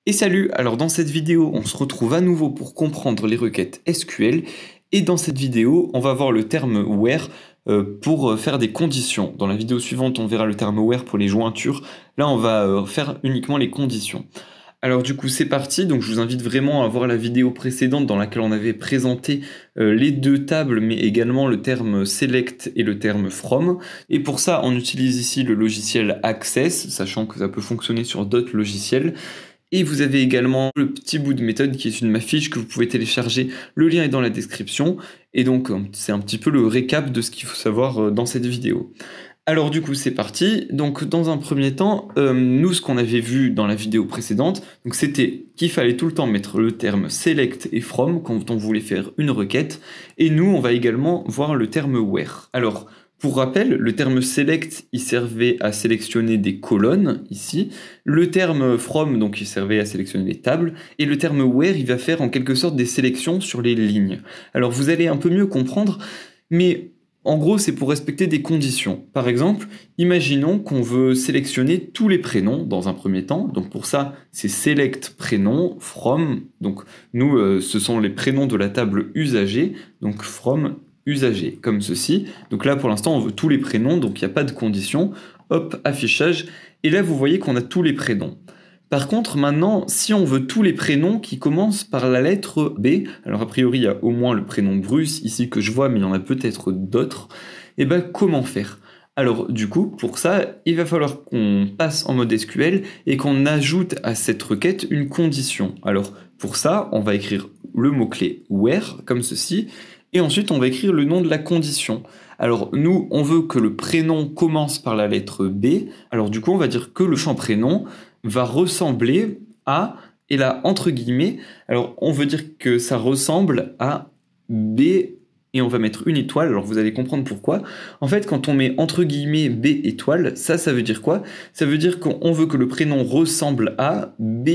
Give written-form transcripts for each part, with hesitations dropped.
Et salut, alors dans cette vidéo, on se retrouve à nouveau pour comprendre les requêtes SQL. Et dans cette vidéo, on va voir le terme where pour faire des conditions. Dans la vidéo suivante, on verra le terme where pour les jointures. Là, on va faire uniquement les conditions. Alors du coup, c'est parti. Donc je vous invite vraiment à voir la vidéo précédente dans laquelle on avait présenté les deux tables, mais également le terme select et le terme from. Et pour ça, on utilise ici le logiciel Access, sachant que ça peut fonctionner sur d'autres logiciels. Et vous avez également le petit bout de méthode qui est issu de ma fiche que vous pouvez télécharger. Le lien est dans la description. Et donc, c'est un petit peu le récap de ce qu'il faut savoir dans cette vidéo. Alors du coup, c'est parti. Donc, dans un premier temps, nous, ce qu'on avait vu dans la vidéo précédente, donc c'était qu'il fallait tout le temps mettre le terme select et from quand on voulait faire une requête. Et nous, on va également voir le terme where. Alors, pour rappel, le terme select, il servait à sélectionner des colonnes, ici. Le terme from, donc, il servait à sélectionner les tables. Et le terme where, il va faire en quelque sorte des sélections sur les lignes. Alors, vous allez un peu mieux comprendre, mais en gros, c'est pour respecter des conditions. Par exemple, imaginons qu'on veut sélectionner tous les prénoms dans un premier temps. Donc, pour ça, c'est select prénom, from. Donc, nous, ce sont les prénoms de la table usagée. Donc, from usager, comme ceci. Donc là, pour l'instant, on veut tous les prénoms, donc il n'y a pas de condition. Hop, affichage. Et là, vous voyez qu'on a tous les prénoms. Par contre, maintenant, si on veut tous les prénoms qui commencent par la lettre B, alors a priori, il y a au moins le prénom Bruce ici que je vois, mais il y en a peut-être d'autres, et bien comment faire ? Alors du coup, pour ça, il va falloir qu'on passe en mode SQL et qu'on ajoute à cette requête une condition. Alors pour ça, on va écrire le mot-clé where, comme ceci, et ensuite on va écrire le nom de la condition. Alors nous, on veut que le prénom commence par la lettre B, alors du coup on va dire que le champ prénom va ressembler à, et là entre guillemets, alors on veut dire que ça ressemble à B, et on va mettre une étoile, alors vous allez comprendre pourquoi. En fait, quand on met entre guillemets B étoile, ça veut dire quoi? Ça veut dire qu'on veut que le prénom ressemble à B,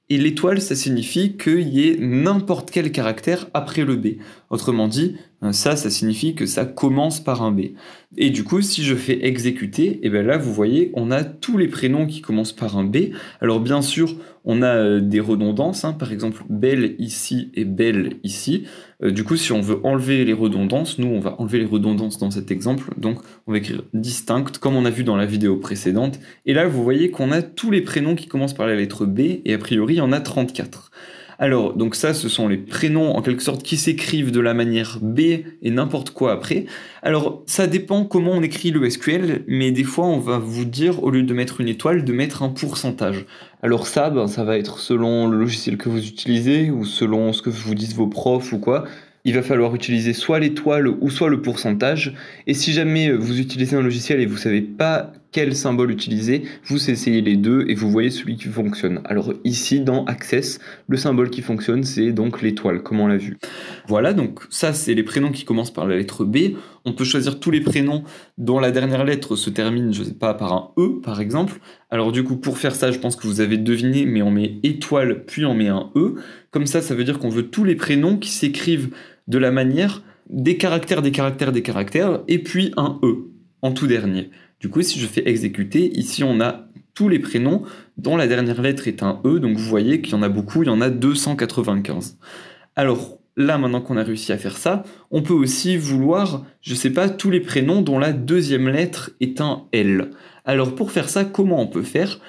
et l'étoile, ça signifie qu'il y ait n'importe quel caractère après le B. Autrement dit, ça signifie que ça commence par un B. Et du coup, si je fais exécuter, et bien là, vous voyez, on a tous les prénoms qui commencent par un B. Alors bien sûr, on a des redondances, hein, par exemple Belle ici et Belle ici. Du coup, si on veut enlever les redondances, nous, on va enlever les redondances dans cet exemple. Donc, on va écrire distinct, comme on a vu dans la vidéo précédente. Et là, vous voyez qu'on a tous les prénoms qui commencent par la lettre B, et a priori, il y en a 34. Alors, donc ça, ce sont les prénoms, en quelque sorte, qui s'écrivent de la manière B et n'importe quoi après. Alors, ça dépend comment on écrit le SQL, mais des fois, on va vous dire, au lieu de mettre une étoile, de mettre un pourcentage. Alors ça, ça va être selon le logiciel que vous utilisez, ou selon ce que vous disent vos profs ou quoi. Il va falloir utiliser soit l'étoile ou soit le pourcentage. Et si jamais vous utilisez un logiciel et vous ne savez pas quel symbole utiliser, vous essayez les deux et vous voyez celui qui fonctionne. Alors ici, dans Access, le symbole qui fonctionne, c'est donc l'étoile, comme on l'a vu. Voilà, donc ça, c'est les prénoms qui commencent par la lettre B. On peut choisir tous les prénoms dont la dernière lettre se termine, je ne sais pas, par un E, par exemple. Alors du coup, pour faire ça, je pense que vous avez deviné, mais on met étoile, puis on met un E. Comme ça veut dire qu'on veut tous les prénoms qui s'écrivent de la manière des caractères, et puis un E en tout dernier. Du coup, si je fais exécuter, ici on a tous les prénoms dont la dernière lettre est un E, donc vous voyez qu'il y en a beaucoup, il y en a 295. Alors là, maintenant qu'on a réussi à faire ça, on peut aussi vouloir, je sais pas, tous les prénoms dont la deuxième lettre est un L. Alors pour faire ça, comment on peut faire ?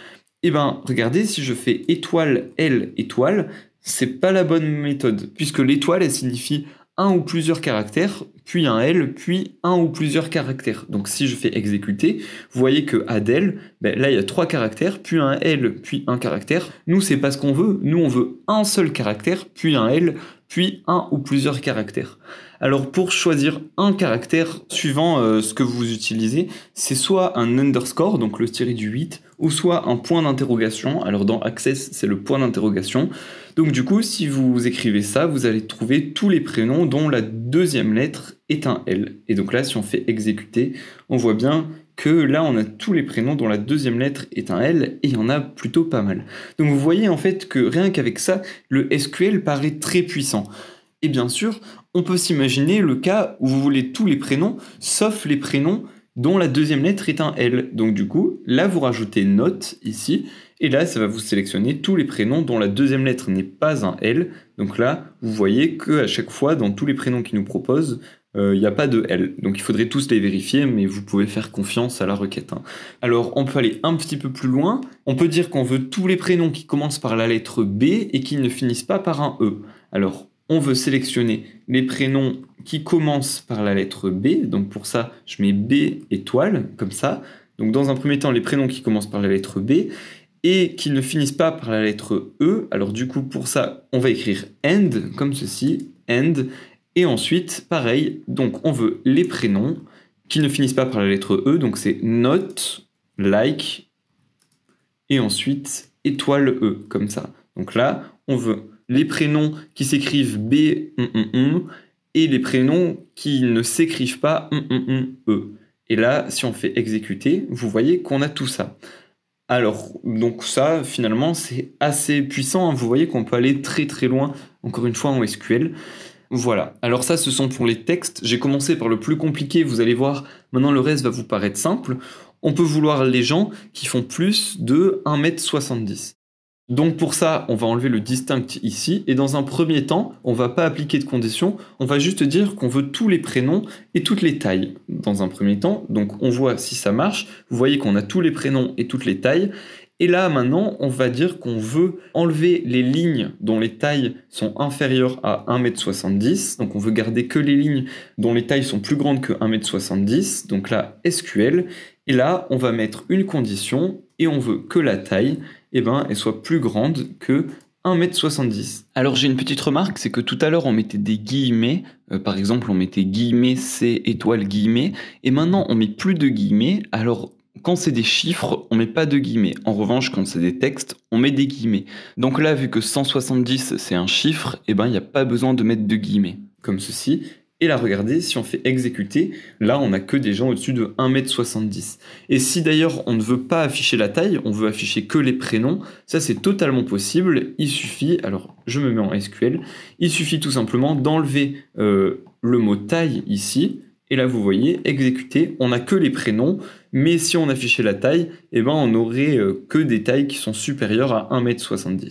Eh bien, regardez, si je fais étoile, L, étoile, c'est pas la bonne méthode, puisque l'étoile, elle signifie un ou plusieurs caractères, puis un L, puis un ou plusieurs caractères. Donc si je fais exécuter, vous voyez que Adèle, là il y a 3 caractères, puis un L, puis un caractère. Nous, c'est pas ce qu'on veut. Nous, on veut un seul caractère, puis un L, puis un ou plusieurs caractères. Alors pour choisir un caractère suivant ce que vous utilisez, c'est soit un underscore, donc le tiré du 8, ou soit un point d'interrogation. Alors dans Access, c'est le point d'interrogation. Donc du coup, si vous écrivez ça, vous allez trouver tous les prénoms dont la deuxième lettre est un L. Et donc là, si on fait exécuter, on voit bien que là, on a tous les prénoms dont la deuxième lettre est un L, et il y en a plutôt pas mal. Donc vous voyez en fait que rien qu'avec ça, le SQL paraît très puissant. Et bien sûr, on peut s'imaginer le cas où vous voulez tous les prénoms, sauf les prénoms dont la deuxième lettre est un L. Donc du coup, là vous rajoutez note ici, et là ça va vous sélectionner tous les prénoms dont la deuxième lettre n'est pas un L. Donc là, vous voyez qu'à chaque fois, dans tous les prénoms qu'il nous propose, il n'y a pas de L. Donc il faudrait tous les vérifier, mais vous pouvez faire confiance à la requête. Alors on peut aller un petit peu plus loin. On peut dire qu'on veut tous les prénoms qui commencent par la lettre B et qui ne finissent pas par un E. Alors on veut sélectionner les prénoms qui commencent par la lettre B. Donc pour ça, je mets B étoile, comme ça. Donc dans un premier temps, les prénoms qui commencent par la lettre B et qui ne finissent pas par la lettre E. Alors du coup, pour ça, on va écrire end, comme ceci, end. Et ensuite, pareil, donc on veut les prénoms qui ne finissent pas par la lettre E, donc c'est note, like, et ensuite étoile E, comme ça. Donc là, on veut les prénoms qui s'écrivent B, et les prénoms qui ne s'écrivent pas E. Et là, si on fait exécuter, vous voyez qu'on a tout ça. Alors, donc ça, finalement, c'est assez puissant. Vous voyez qu'on peut aller très très loin, encore une fois, en SQL. Voilà, alors ça ce sont pour les textes, j'ai commencé par le plus compliqué, vous allez voir, maintenant le reste va vous paraître simple. On peut vouloir les gens qui font plus de 1,70 m. Donc pour ça, on va enlever le distinct ici, et dans un premier temps, on va pas appliquer de condition, on va juste dire qu'on veut tous les prénoms et toutes les tailles. Dans un premier temps, donc on voit si ça marche, vous voyez qu'on a tous les prénoms et toutes les tailles, et là, maintenant, on va dire qu'on veut enlever les lignes dont les tailles sont inférieures à 1,70 m. Donc, on veut garder que les lignes dont les tailles sont plus grandes que 1,70 m. Donc là, SQL. Et là, on va mettre une condition et on veut que la taille, elle soit plus grande que 1,70 m. Alors, j'ai une petite remarque, c'est que tout à l'heure, on mettait des guillemets. Par exemple, on mettait guillemets, C, étoile, guillemets. Et maintenant, on met plus de guillemets. Alors, quand c'est des chiffres, on met pas de guillemets. En revanche, quand c'est des textes, on met des guillemets. Donc là, vu que 170, c'est un chiffre, il n'y a pas besoin de mettre de guillemets. Comme ceci. Et là, regardez, si on fait exécuter, là, on n'a que des gens au-dessus de 1,70 m. Et si d'ailleurs, on ne veut pas afficher la taille, on veut afficher que les prénoms, ça, c'est totalement possible. Il suffit, alors, je me mets en SQL, il suffit tout simplement d'enlever le mot taille ici. Et là, vous voyez, exécuter, on n'a que les prénoms, mais si on affichait la taille, on n'aurait que des tailles qui sont supérieures à 1,70 m.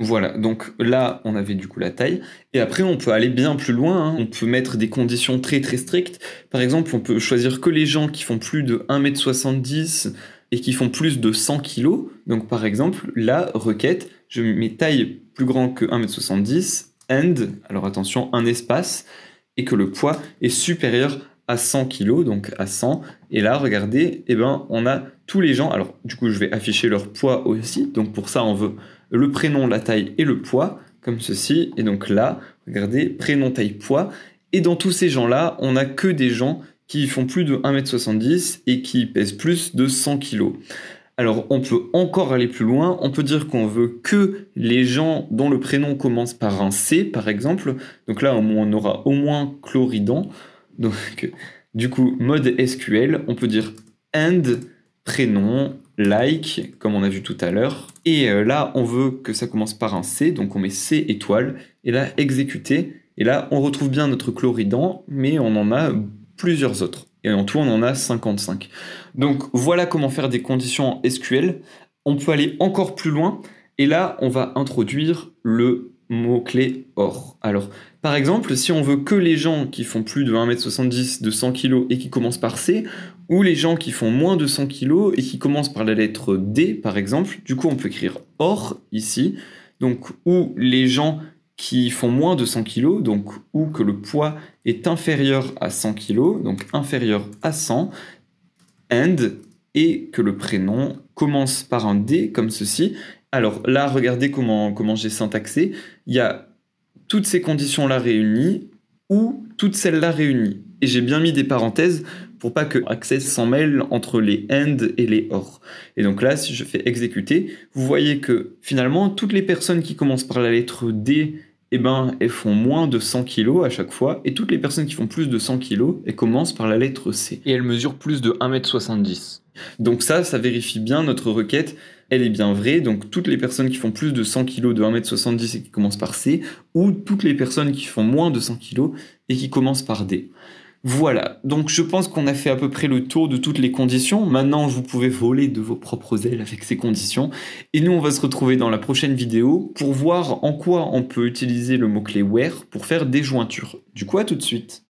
Voilà, donc là, on avait du coup la taille. Et après, on peut aller bien plus loin. On peut mettre des conditions très très strictes. Par exemple, on peut choisir que les gens qui font plus de 1,70 m et qui font plus de 100 kg. Donc par exemple, la requête, je mets taille plus grand que 1,70 m, and, alors attention, un espace, et que le poids est supérieur à 100 kg, donc à 100. Et là, regardez, on a tous les gens. Alors, du coup, je vais afficher leur poids aussi. Donc, pour ça, on veut le prénom, la taille et le poids, comme ceci. Et donc là, regardez, prénom, taille, poids. Et dans tous ces gens-là, on n'a que des gens qui font plus de 1,70 m et qui pèsent plus de 100 kg. Alors, on peut encore aller plus loin. On peut dire qu'on veut que les gens dont le prénom commence par un C, par exemple. Donc là, on aura au moins Chloridan. Donc, du coup, mode SQL, on peut dire and prénom, like, comme on a vu tout à l'heure. Et là, on veut que ça commence par un C, donc on met C étoile. Et là, exécuter. Et là, on retrouve bien notre Chloridan, mais on en a plusieurs autres. Et en tout, on en a 55. Donc, voilà comment faire des conditions en SQL. On peut aller encore plus loin. Et là, on va introduire le mot-clé OR. Alors, par exemple, si on veut que les gens qui font plus de 1,70 m, de 100 kg et qui commencent par C, ou les gens qui font moins de 100 kg et qui commencent par la lettre D, par exemple, du coup, on peut écrire OR ici, donc, ou les gens qui font moins de 100 kg, donc, ou que le poids est inférieur à 100 kg, donc inférieur à 100, and, et que le prénom commence par un D, comme ceci. Alors là, regardez comment j'ai syntaxé. Il y a toutes ces conditions-là réunies ou toutes celles-là réunies. Et j'ai bien mis des parenthèses pour pas que Access s'en mêle entre les AND et les OR. Et donc là, si je fais exécuter, vous voyez que finalement, toutes les personnes qui commencent par la lettre D, elles font moins de 100 kg à chaque fois. Et toutes les personnes qui font plus de 100 kg, elles commencent par la lettre C. Et elles mesurent plus de 1,70 m. Donc ça vérifie bien notre requête. Elle est bien vraie, donc toutes les personnes qui font plus de 100 kg de 1,70 m et qui commencent par C, ou toutes les personnes qui font moins de 100 kg et qui commencent par D. Voilà, donc je pense qu'on a fait à peu près le tour de toutes les conditions. Maintenant, vous pouvez voler de vos propres ailes avec ces conditions. Et nous, on va se retrouver dans la prochaine vidéo pour voir en quoi on peut utiliser le mot-clé where pour faire des jointures. Du coup, à tout de suite.